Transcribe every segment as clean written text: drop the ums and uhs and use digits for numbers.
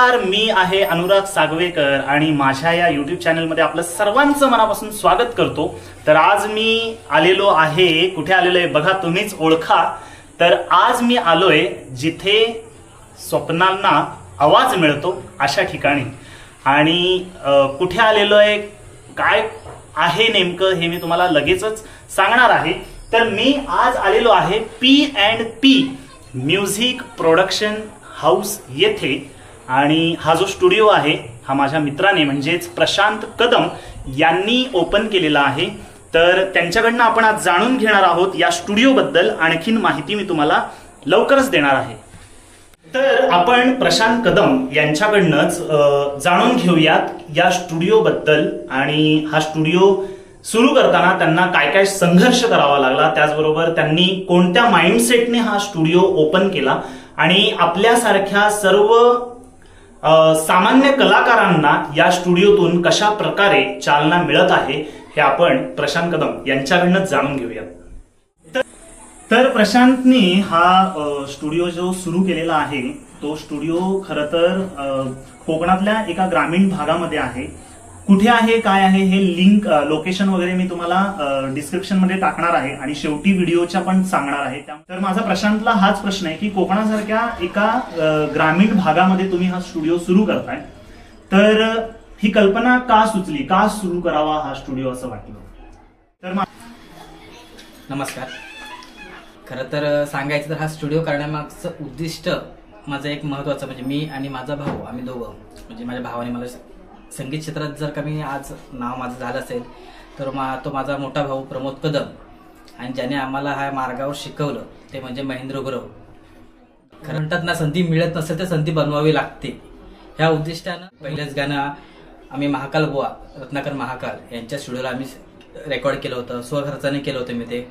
नमस्कार, मी आहे अनुराग सागवेकर आणि माझ्या या यूट्यूब चॅनलमध्ये आपलं सर्वांचं मनापासून स्वागत करतो। तर आज मी आलेलो आहे, कुठे आलेलो आहे बघा, तुम्हीच ओळखा। तर आज मी आलोय जिथे स्वप्नांना आवाज मिळतो अशा ठिकाणी। आणि कुठे आलेलो आहे, काय आहे नेमकं हे मी तुम्हाला लगेचच सांगणार आहे। तर मी आज आलेलो आहे P&P म्युझिक प्रोडक्शन हाऊस येथे। आणि हा जो स्टुडिओ आहे हा माझ्या मित्राने म्हणजेच प्रशांत कदम यांनी ओपन केलेला आहे। तर त्यांच्याकडनं आपण आज जाणून घेणार आहोत या स्टुडिओ बद्दल, आणखीन माहिती मी तुम्हाला लवकरच देणार आहे। तर आपण प्रशांत कदम यांच्याकडनंच जाणून घेऊयात या स्टुडिओ बद्दल आणि हा स्टुडिओ सुरू करताना त्यांना काय काय संघर्ष करावा लागला, त्याचबरोबर त्यांनी कोणत्या माइंडसेटने हा स्टुडिओ ओपन केला आणि आपल्यासारख्या सर्व सामान्य कलाकारांना या स्टुडिओतून कशा प्रकारे चालना मिळत आहे हे आपण प्रशांत कदम यांच्याकडनं जाणून घेऊयात। तर प्रशांतनी हा स्टुडिओ जो सुरू केलेला आहे तो स्टुडिओ खरं तर कोकणातल्या एका ग्रामीण भागामध्ये आहे। कुठे आहे काय आहे हे लिंक लोकेशन वगैरे मी तुम्हाला डिस्क्रिप्शन मध्ये टाकणार आहे आणि शेवटी व्हिडिओच्या पण सांगणार आहे। तर माझा प्रशांतला हाच प्रश्न आहे की कोकणासारख्या एका ग्रामीण भागामध्ये तुम्ही हा स्टुडिओ सुरू करताय, तर ही कल्पना का सुचली, का सुरू करावा हा स्टुडिओ असं वाटलं? तर नमस्कार। खरं तर सांगायचं तर हा स्टुडिओ करण्यामागचं उद्दिष्ट माझं एक महत्वाचं म्हणजे मी आणि माझा भाऊ, आम्ही दोघं, म्हणजे माझ्या भावाने मला संगीत क्षेत्रात जर का मी आज नाव माझं झालं असेल तर तो माझा मोठा भाऊ प्रमोद कदम, आणि ज्याने आम्हाला ह्या मार्गावर शिकवलं ते म्हणजे महेंद्र गुरव। खरं म्हणतात ना, संधी मिळत नसेल तर संधी बनवावी लागते, ह्या उद्दिष्टानं पहिलंच गाणं आम्ही महाकाल बुवा, रत्नाकर महाकाल यांच्या स्टुडिओला आम्ही रेकॉर्ड केलं होतं, स्वखर्चाने केलं होतं मी ते।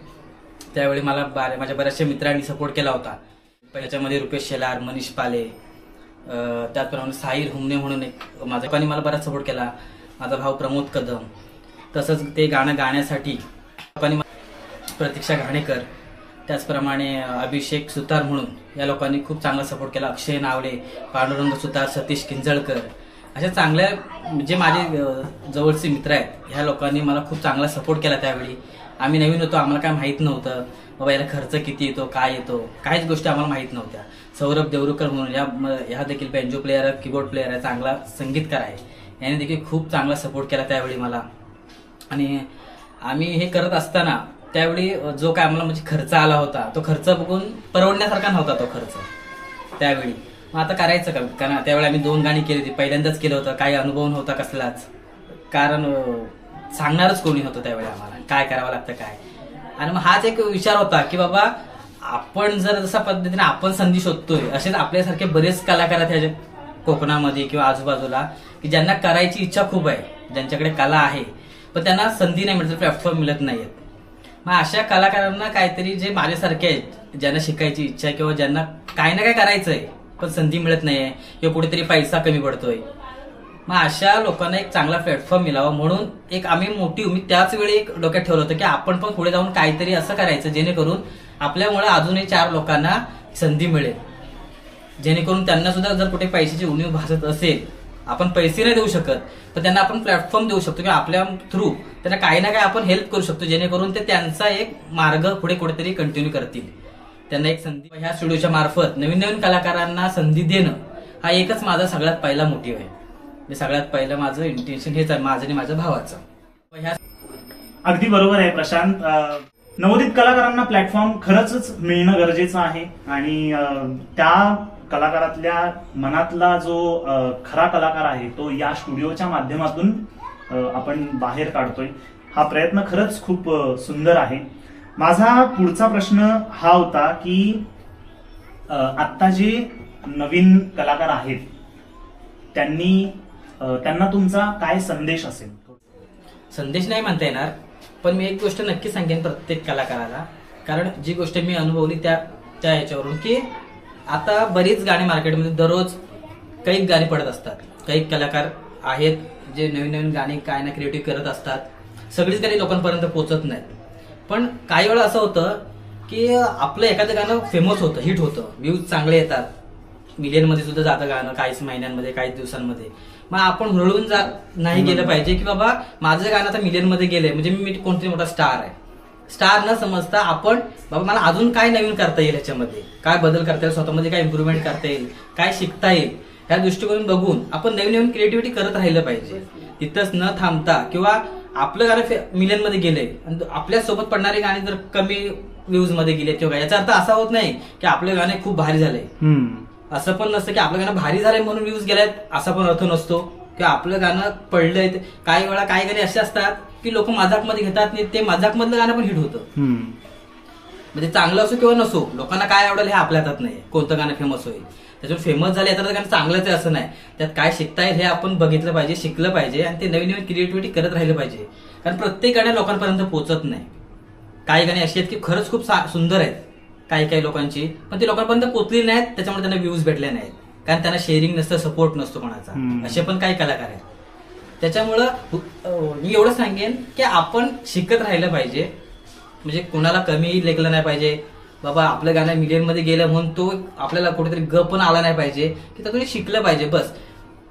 त्यावेळी मला माझ्या बऱ्याचशा मित्रांनी सपोर्ट केला होता। त्याच्यामध्ये रुपेश शेलार, मनीष पाले, त्याचप्रमाणे साहिल हुमने म्हणून एक माझ्या लोकांनी मला बराच सपोर्ट केला, माझा भाऊ प्रमोद कदम। तसंच ते गाणं गाण्यासाठी लोकांनी प्रतीक्षा घाणेकर, त्याचप्रमाणे अभिषेक सुतार म्हणून या लोकांनी खूप चांगला सपोर्ट केला। अक्षय नावडे, पांडुरंग सुतार, सतीश किंजळकर, अशा चांगल्या जे माझे जवळचे मित्र आहेत ह्या लोकांनी मला खूप चांगला सपोर्ट केला। त्यावेळी आम्ही नवीन होतो, आम्हाला काय माहित नव्हतं बाबा याला खर्च किती येतो, काय येतो, काहीच गोष्टी आम्हाला माहित नव्हत्या। सौरभ देवरुकर म्हणून ह्या देखील बेंजो प्लेअर आहे, कीबोर्ड प्लेअर आहे, चांगला संगीतकार आहे, याने देखील खूप चांगला सपोर्ट केला त्यावेळी मला। आणि आम्ही हे करत असताना त्यावेळी जो काय आम्हाला म्हणजे खर्च आला होता तो खर्च बघून परवडण्यासारखा नव्हता तो खर्च त्यावेळी। मग आता करायचं का, कारण त्यावेळी आम्ही 2 गाणी केली होती, पहिल्यांदाच केलं होतं, काही अनुभव नव्हता कसलाच, कारण सांगणारच कोणी होतं त्यावेळी आम्हाला काय करावं लागतं काय। आणि मग हाच एक विचार होता की बाबा आपण जर जशा पद्धतीने आपण संधी शोधतोय, असेच आपल्यासारखे बरेच कलाकार आहेत कोकणामध्ये किंवा आजूबाजूला की ज्यांना करायची इच्छा खूप आहे, ज्यांच्याकडे कला आहे पण त्यांना संधी नाही मिळत, प्लॅटफॉर्म मिळत नाहीयेत। मग अशा कलाकारांना काहीतरी जे माझ्यासारखे आहेत, ज्यांना शिकायची इच्छा आहे किंवा ज्यांना काही ना काय करायचंय पण संधी मिळत नाहीये किंवा कुठेतरी पैसा कमी पडतोय, मग अशा लोकांना एक चांगला प्लॅटफॉर्म मिळावा म्हणून एक आम्ही मोठी उमेद त्याच वेळी एक डोक्यात ठेवलं होतं की आपण पण पुढे जाऊन काहीतरी असं करायचं जेणेकरून आपल्यामुळे अजूनही 4 लोकांना संधी मिळेल, जेणेकरून त्यांना सुद्धा जर कुठे पैशाची उणीव भासत असेल, आपण पैसे नाही देऊ शकत पण त्यांना आपण प्लॅटफॉर्म देऊ शकतो किंवा आपल्या थ्रू त्यांना काही ना काही आपण हेल्प करू शकतो, जेणेकरून ते त्यांचा एक मार्ग पुढे कुठेतरी कंटिन्यू करतील, त्यांना एक संधी। ह्या स्टुडिओच्या मार्फत नवीन नवीन कलाकारांना संधी देणं हा एकच माझा सगळ्यात पहिला मोटिव्ह आहे, सगळ्यात पहिलं माझं इंटेन्शन हेच आहे, माझं आणि माझ्या भावाचं। अगदी बरोबर आहे प्रशांत, नवोदित कलाकारांना प्लॅटफॉर्म खरंच मिळणं गरजेचं आहे आणि त्या कलाकारातल्या मनातला जो खरा कलाकार आहे तो या स्टुडिओच्या माध्यमातून आपण बाहेर काढतोय। हा प्रयत्न खरंच खूप सुंदर आहे। माझा पुढचा प्रश्न हा होता की आता जे नवीन कलाकार आहेत त्यांना तुमचा काय संदेश असेल? संदेश नाही म्हणता येणार, पण मी एक गोष्ट नक्की सांगेन प्रत्येक कलाकाराला, कारण जी गोष्ट मी अनुभवली त्या ह्याच्यावरून की आता बरीच गाणी मार्केटमध्ये दररोज काही गाणी पडत असतात, काही कलाकार आहेत जे नवीन नवीन गाणी काय ना क्रिएटिव्ह करत असतात, सगळीच गाणी लोकांपर्यंत पोहोचत नाहीत। पण काही वेळा असं होतं की आपलं एखादं गाणं फेमस होतं, हिट होतं, व्ह्यूज चांगले येतात, मिलियन मध्ये सुद्धा जातं गाणं काहीच महिन्यांमध्ये काहीच दिवसांमध्ये. मग आपण हुरळून नाही गेलं पाहिजे की बाबा माझं गाणं आता मिलियन मध्ये गेलंय म्हणजे मी कोणतरी मोठा स्टार आहे. स्टार न समजता आपण बाबा मला अजून काय नवीन करता येईल, ह्याच्यामध्ये काय बदल करता येईल, स्वतःमध्ये काय इम्प्रुव्हमेंट करता येईल, काय शिकता येईल, ह्या दृष्टिकोन बघून आपण नवीन नवीन क्रिएटिव्हिटी करत राहिलं पाहिजे. तिथंच न थांबता किंवा आपलं गाणं मिलियन मध्ये गेलंय आणि आपल्या सोबत पडणारे गाणे जर कमी व्ह्यूज मध्ये गेले किंवा याचा अर्थ असा होत नाही की आपले गाणे खूप भारी झाले. असं पण नसतं की आपलं गाणं भारी झालंय म्हणून व्ह्यूज गेल्यात असा पण अर्थ नसतो. किंवा आपलं गाणं पडलंय, काही वेळा काही गाणे असे असतात की लोक मजाक मध्ये घेतात नाही, ते मजाक मधलं गाणं पण हिट होतं. म्हणजे चांगलं असो किंवा नसो, लोकांना काय आवडेल हे आपल्या हातात नाही, कोणतं गाणं फेमस होईल. त्याच्यावर फेमस झाले तर गाणं चांगलंच आहे असं नाही, त्यात काय शिकता येईल हे आपण बघितलं पाहिजे, शिकलं पाहिजे आणि ते नवीन नवीन क्रिएटिव्हिटी करत राहिलं पाहिजे. कारण प्रत्येक गाण्या लोकांपर्यंत पोहोचत नाही. काही गाणी अशी आहेत की खरंच खूप सुंदर आहेत काही काही लोकांची, पण ते लोकांपर्यंत पोहोचली नाहीत, त्याच्यामुळे त्यांना व्ह्यूज भेटले नाहीत, कारण त्यांना शेअरिंग नसतं, सपोर्ट नसतो कोणाचा. असे पण काही कलाकार आहेत. त्याच्यामुळं मी एवढं सांगेन की आपण शिकत राहिलं पाहिजे. म्हणजे कोणाला कमी लेखलं नाही पाहिजे बाबा, आपलं गाणं मिलियन मध्ये गेलं म्हणून तो आपल्याला कुठेतरी ग पण आला नाही पाहिजे, की त्यातून शिकलं पाहिजे. बस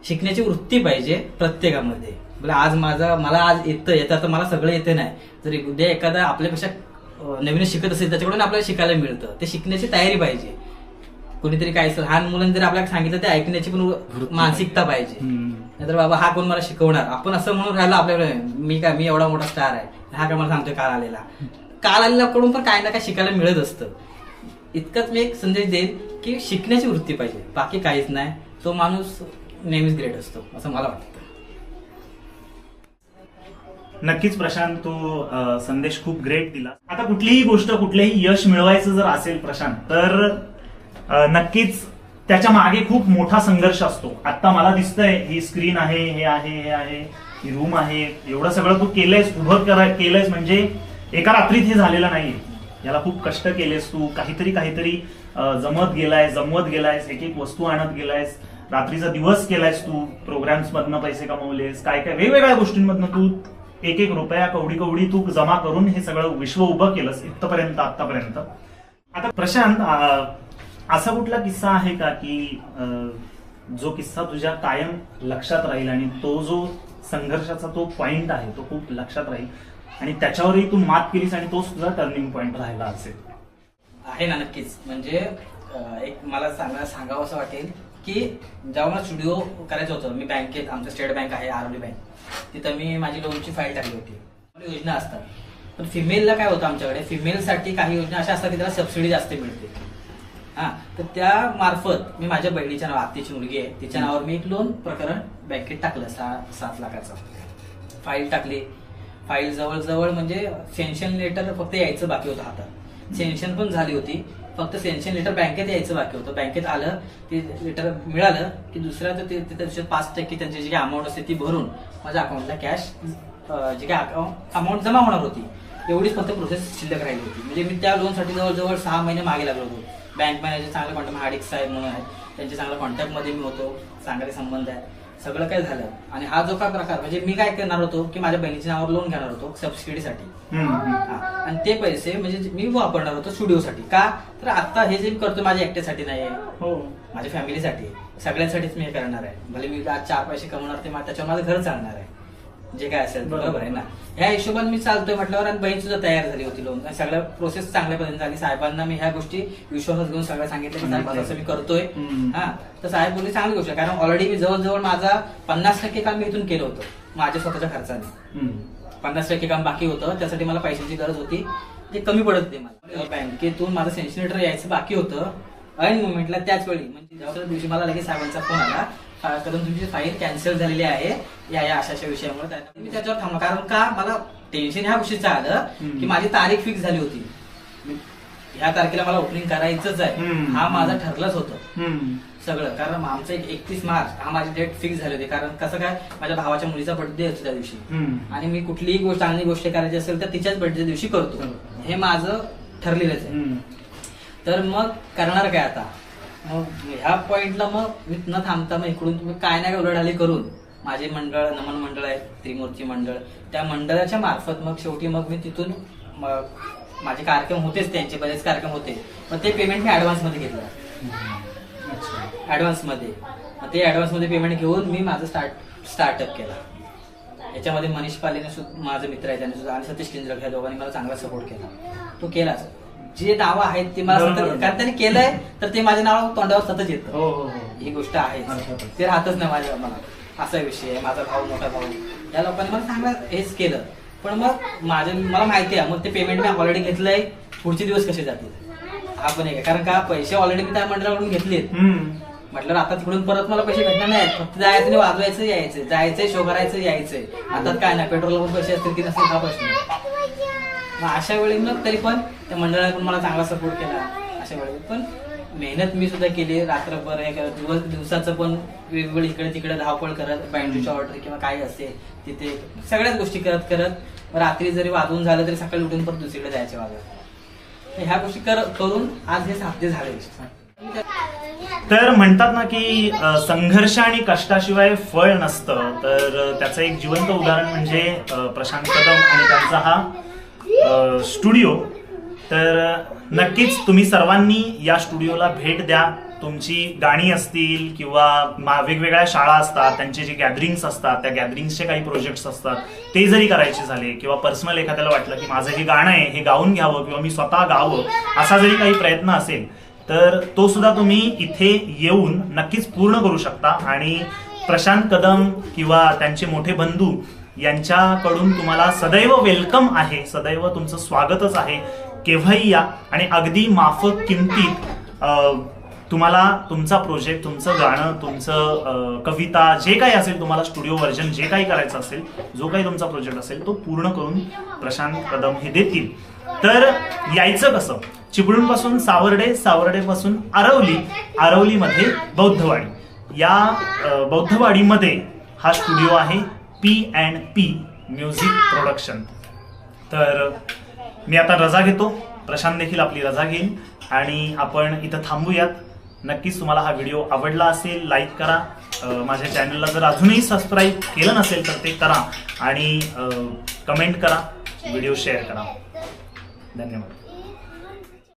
शिकण्याची वृत्ती पाहिजे प्रत्येकामध्ये. आज मला आज येतं याचा तर मला सगळं येते नाही, जर उद्या एखादा आपल्यापेक्षा नवीन शिकत असेल त्याच्याकडून आपल्याला शिकायला मिळतं. ते शिकण्याची तयारी पाहिजे. कोणीतरी काय लहान मुलांनी जर आपल्याला सांगितलं ते ऐकण्याची पण मानसिकता पाहिजे. नाहीतर बाबा हा कोण मला शिकवणार, आपण असं म्हणून राहिलो आपल्याकडे मी एवढा मोठा स्टार आहे, हा काय मला सांगतोय काल आलेला कडून पण काय ना काय शिकायला मिळत असतं. इतकंच मी एक संदेश देईन की शिकण्याची वृत्ती पाहिजे, बाकी काहीच नाही. तो माणूस नेहमीच ग्रेट असतो असं मला वाटतं. नक्कीच प्रशांत, तू संदेश खूप ग्रेट दिला. आता कुठलीही गोष्ट, कुठलेही यश मिळवायचं जर असेल प्रशांत, तर नक्कीच त्याच्या मागे खूप मोठा संघर्ष असतो. आता मला दिसतंय ही स्क्रीन आहे, हे आहे, ही रूम आहे, एवढं सगळं तू केलंयस, उभं केलंयस, म्हणजे एका रात्रीत हे झालेलं नाहीये. याला खूप कष्ट केलेस तू, काहीतरी जमवत गेलायस, एक एक वस्तू आणत गेलायस, रात्रीचा दिवस केलायस तू, प्रोग्राम्स मधनं पैसे कमवलेस, काय काय वेगवेगळ्या गोष्टींमधनं तू एक एक रुपया कवडी तू जमा करून हे सगळं विश्व उभं केलंस इथपर्यंत, आतापर्यंत. आता प्रशांत, असा कुठला किस्सा आहे का की जो किस्सा तुझ्या कायम लक्षात राहील आणि तो जो संघर्षाचा तो पॉइंट आहे तो खूप लक्षात राहील आणि त्याच्यावरही तू मात केलीस आणि तोच तुझा टर्निंग पॉइंट राहिला असेल? आहे ना, नक्कीच. म्हणजे एक मला सांगावं असं वाटेल की जेव्हा मला स्टुडिओ करायचं होतं, मी बँकेत, आमचं स्टेट बँक आहे आरवली बँक, तिथं मी माझी लोनची फाईल टाकली होती. योजना असतात, पण फिमेलला काय होतं आमच्याकडे, फिमेलसाठी काही योजना अशा असतात की त्याला सबसिडी जास्त मिळते. तर त्या मार्फत मी माझ्या बहिणीच्या नावावर, आत्याची मुलगी आहे तिच्या नावावर मी एक लोन प्रकरण बँकेत टाकलं 7 लाखाचं. फाईल टाकली. फाईल जवळजवळ म्हणजे सेन्शन लेटर फक्त यायचं बाकी होतं हातात. सेन्शन पण झाली होती, फक्त सेन्शन लेटर बँकेत यायचं बाकी होतं. बँकेत आलं, ते लेटर मिळालं की दुसऱ्या त्याच्या 5% त्यांची जी काही अमाऊंट असते ती भरून माझ्या अकाउंटला कॅश जी काही अमाऊंट जमा होणार होती एवढीच फक्त प्रोसेस शिल्लक राहिली होती. म्हणजे मी त्या लोनसाठी जवळजवळ 6 महिने मागे लागलो होतो. बँक मॅनेजर चांगले कॉन्टॅक्ट, हार्दिक साहेब म्हणून आहेत, त्यांच्या चांगल्या कॉन्टॅक्टमध्ये मी होतो, चांगले संबंध आहे, सगळं काय झालं. आणि हा जो काय प्रकार, म्हणजे मी काय करणार होतो की माझ्या बहिणीच्या नावावर लोन घेणार होतो सबसिडीसाठी, आणि ते पैसे म्हणजे मी वापरणार होतो स्टुडिओसाठी. का तर आता हे जे मी करतो माझ्या एकट्यासाठी नाही आहे, माझ्या फॅमिलीसाठी, सगळ्यांसाठीच मी हे करणार आहे. भले मी आज 4 पैसे कमवणार, ते त्याच्यावर माझं घर चालणार आहे, जे काय असेल बरोबर आहे ना. ह्या हिशोबाने मी चालतोय म्हटल्यावर, आणि बहीण सुद्धा तयार झाली होती लोन, सगळ्या प्रोसेस चांगल्या पद्धतीने झाली. साहेबांना मी ह्या गोष्टी विश्वासात घेऊन सगळं सांगितलं की साहेब असं मी करतोय. तर साहेब बोलले चांगली गोष्ट, कारण ऑलरेडी मी जवळजवळ माझा 50% काम मी इथून केलं होतं माझ्या स्वतःच्या खर्चाने. 50% काम बाकी होतं, त्यासाठी मला पैशांची गरज होती, ते कमी पडत होते मला. बँकेतून माझं सेन्शन लेटर यायचं बाकी होतं. ऐन मुवमेंटला त्याच वेळी म्हणजे दुसऱ्या दिवशी मला लगेच साहेबांचा फोन आला, कारण तुमची फाईल कॅन्सल झालेली आहे या अशा विषयामुळे. मी त्याच्यावर थांबलो, कारण का मला टेन्शन ह्या गोष्टीचं आलं की माझी तारीख फिक्स झाली होती, ह्या तारखेला मला ओपनिंग करायचंच आहे, हा माझा ठरलंच होतं सगळं. कारण आमचं 31 मार्च हा माझी डेट फिक्स झाली होती. कारण कसं काय, माझ्या भावाच्या मुलीचा बर्थडे असतो त्या दिवशी, आणि मी कुठलीही गोष्ट, चांगली गोष्ट करायची असेल तर तिच्याच बर्थडे दिवशी करतो, हे माझं ठरलेलंच आहे. तर मग करणार काय आता, मग ह्या पॉइंटला मग मी न थांबता मग इकडून तुम्ही काय नाही उलाढाली करून माझे मंडळ, नमन मंडळ आहे, त्रिमूर्ती मंडळ, त्या मंडळाच्या मार्फत मग शेवटी मग मी तिथून माझे कार्यक्रम होतेच, त्यांचे बरेच कार्यक्रम होते, मग ते पेमेंट मी ऍडव्हान्स मध्ये घेतलं. ॲडव्हान्समध्ये. मग ते ॲडव्हान्समध्ये पेमेंट घेऊन मी माझं स्टार्टअप केला. याच्यामध्ये मनीष पालेने सुद्धा माझे मित्र आहे, त्यांनी सुद्धा आणि सतीश केंद्र ह्या दोघांनी मला चांगला सपोर्ट केला. तो केलाच. जे नावं आहेत ते मला बरोबर. सतत, कारण त्यांनी केलंय तर ते माझे नाव तोंडावर सतत येतं. हो हो हो. ही गोष्ट आहे, ते राहतच नाही माझ्या मला. असा विषय आहे. माझा भाऊ, मोठा भाऊ, या लोकांनी मला चांगलं हेच केलं. पण मग मला माहिती आहे, मग ते पेमेंट मी ऑलरेडी घेतलंय. पुढचे दिवस कसे जातील हा पण एक आहे. कारण का पैसे ऑलरेडी मी त्या मंडळाकडून घेतलेत. म्हटलं आता तिकडून परत मला पैसे भेटणार नाहीत. फक्त जायचं आणि वाजवायचं, यायचं, जायचंय, शो करायचं, यायचंय. आता काय नाही, पेट्रोलला पण पैसे असतील की नसतील हा प्रश्न. मग अशा वेळी मग तरी पण त्या मंडळाकडून मला चांगला सपोर्ट केला. अशा वेळी पण मेहनत मी सुद्धा केली. रात्रभर हे करत, दिवसाचं पण वेगवेगळी इकडे तिकडे धावपळ करत, बँड्रीची ऑर्डर किंवा काही असेल तिथे सगळ्याच गोष्टी करत करत रात्री जरी वाजवून झालं तरी सकाळी उठून परत दुसरीकडे जायचे वाजवायला. ह्या गोष्टी करून आज हे साध्य झाले. तर म्हणतात ना की संघर्ष आणि कष्टाशिवाय फळ नसतं. तर त्याचं एक जिवंत उदाहरण म्हणजे प्रशांत कदम आणि त्यांचा हा स्टुडिओ. तर नक्कीच तुम्ही सर्वांनी या स्टुडिओला भेट द्या. तुमची गाणी असतील किंवा वेगवेगळ्या शाळा असतात, त्यांचे जे गॅदरिंग्स असतात, त्या गॅदरिंग्सचे काही प्रोजेक्ट्स असतात, ते जरी करायचे झाले किंवा पर्सनल एखाद्याला वाटलं की माझं हे गाणं आहे, हे गाऊन घ्यावं किंवा मी स्वतः गावं, असा जरी काही प्रयत्न असेल तर तो सुद्धा तुम्ही इथे येऊन नक्कीच पूर्ण करू शकता. आणि प्रशांत कदम किंवा त्यांचे मोठे बंधू यांच्याकडून तुम्हाला सदैव वेलकम आहे, सदैव तुमचं स्वागतच आहे. केव्हाही या आणि अगदी माफक किमतीत तुम्हाला तुमचा प्रोजेक्ट, तुमचं गाणं, तुमचं कविता, जे काही असेल, तुम्हाला स्टुडिओ व्हर्जन जे काही करायचं असेल, जो काही तुमचा प्रोजेक्ट असेल तो पूर्ण करून प्रशांत कदम हे देतील. तर यायचं कसं? चिपळूणपासून सावर्डे, सावर्डेपासून आरवली, आरवलीमध्ये बौद्धवाडी. या बौद्धवाडीमध्ये हा स्टुडिओ आहे, P&P म्युझिक प्रोडक्शन. तर मी आता रजा घेतो, प्रशांत देखील आपली रजा घेईल आणि आपण इथं थांबूयात. नक्कीच तुम्हाला हा व्हिडिओ आवडला असेल, लाईक करा. माझ्या चॅनलला जर अजूनही सबस्क्राईब केलं नसेल तर ते करा आणि कमेंट करा, व्हिडिओ शेअर करा. धन्यवाद.